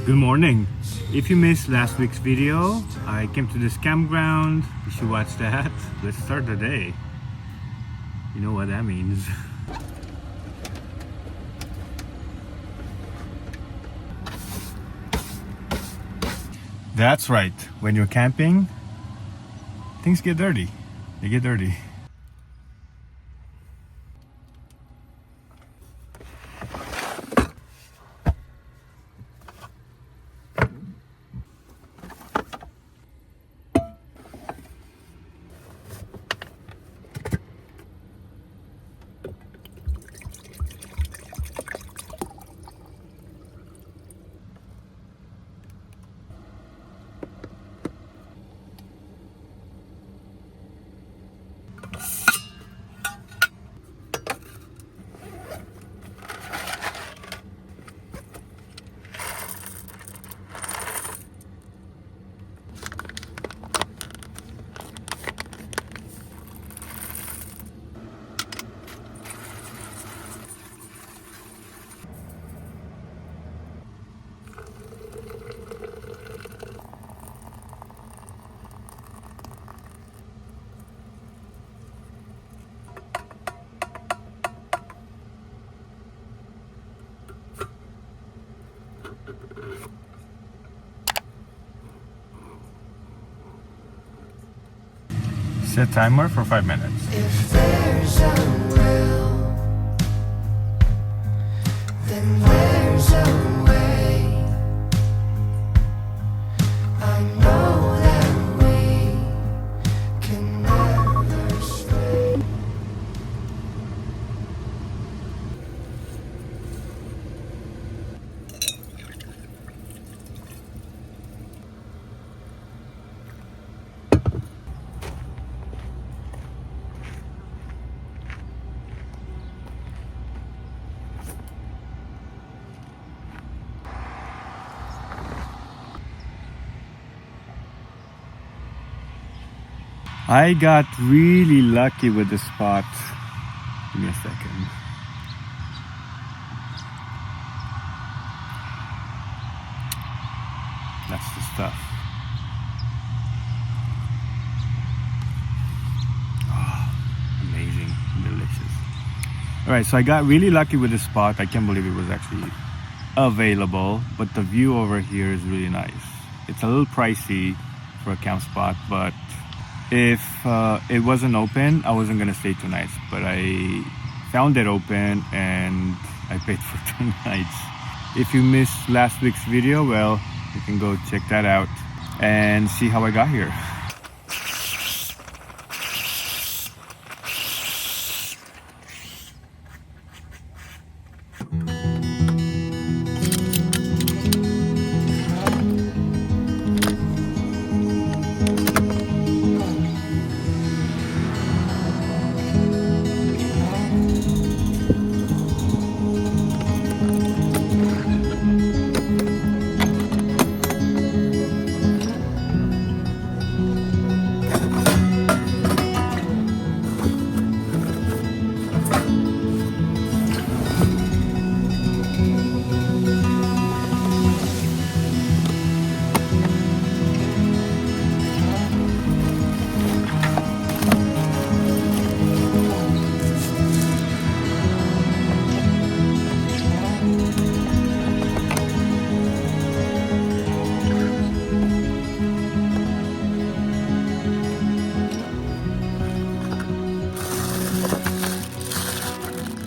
Good morning. If you missed last week's video, I came to this campground. You should watch that. Let's start the day. You know what that means. That's right. When you're camping, things get dirty. They get dirty. Set timer for 5 minutes. If there's a will, then there's a way. I know that we can never stay. I got really lucky with this spot. Give me a second. That's the stuff. Oh, amazing, delicious. Alright, so I got really lucky with this spot. I can't believe it was actually available, but the view over here is really nice. It's a little pricey for a camp spot, but if it wasn't open, I wasn't gonna stay 2 nights, but I found it open and I paid for 2 nights. If you missed last week's video, well, you can go check that out and see how I got here.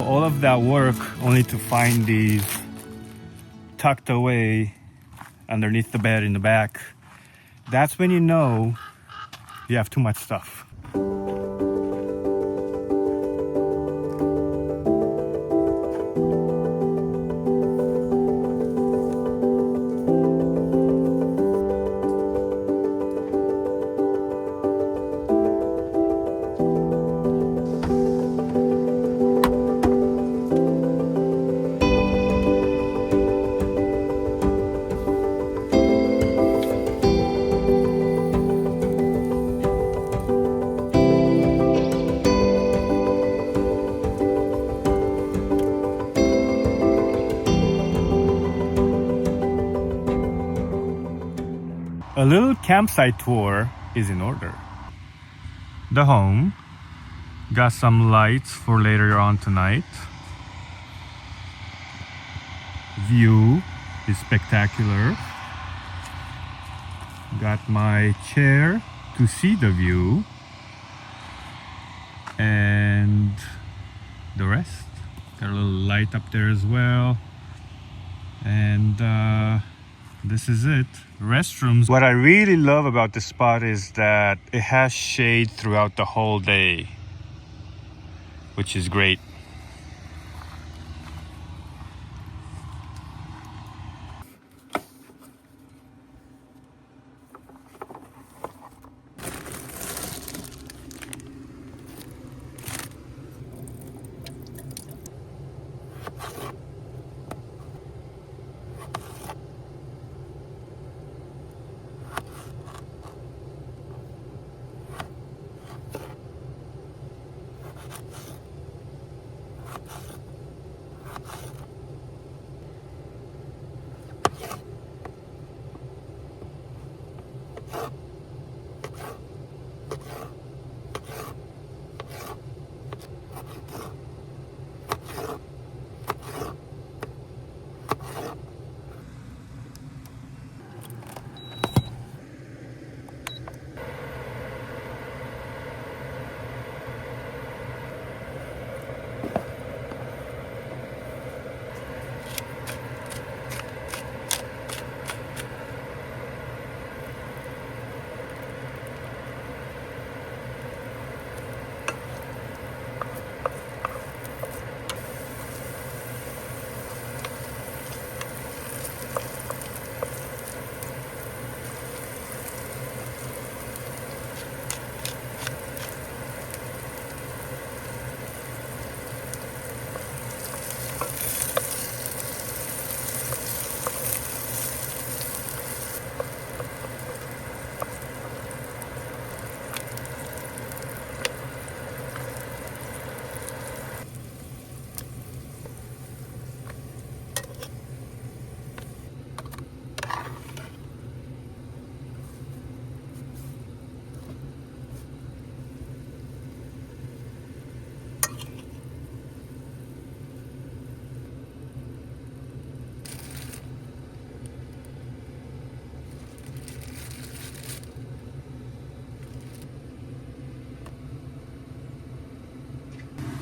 All of that work only to find these tucked away underneath the bed in the back. That's when you know you have too much stuff. a little campsite tour is in order. The home got some lights for later on tonight. View is spectacular. Got my chair to see the view, and the rest. Got a little light up there as well, and this is it. Restrooms. What I really love about this spot is that it has shade throughout the whole day, which is great.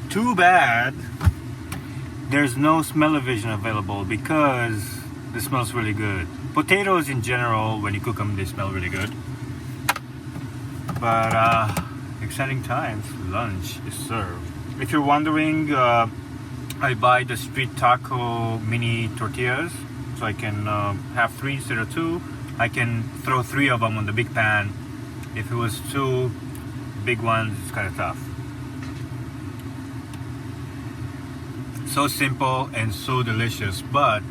Too bad there's no smell-o-vision available, because this smells really good. Potatoes in general, when you cook them, they smell really good. But exciting times, lunch is served. If you're wondering, I buy the street taco mini tortillas, so I can have 3 instead of 2. I can throw 3 of them on the big pan. If it was 2 big ones, it's kind of tough. So simple and so delicious, but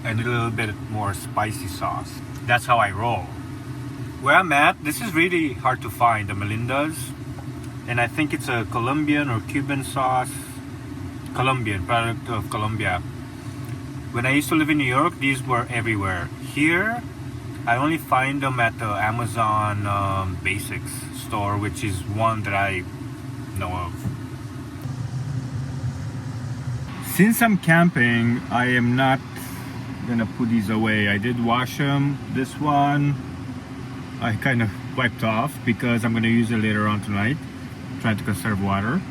a little bit more spicy sauce. That's how I roll. Where I'm at, this is really hard to find, the Melinda's. And I think it's a Colombian or Cuban sauce. Colombian, product of Colombia. When I used to live in New York, these were everywhere. Here, I only find them at the Amazon Basics store, which is one that I know of. Since I'm camping, I am not gonna put these away. I did wash them. This one I kind of wiped off because I'm gonna use it later on tonight, trying to conserve water.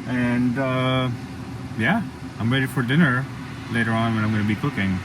And yeah, I'm ready for dinner later on when I'm gonna be cooking.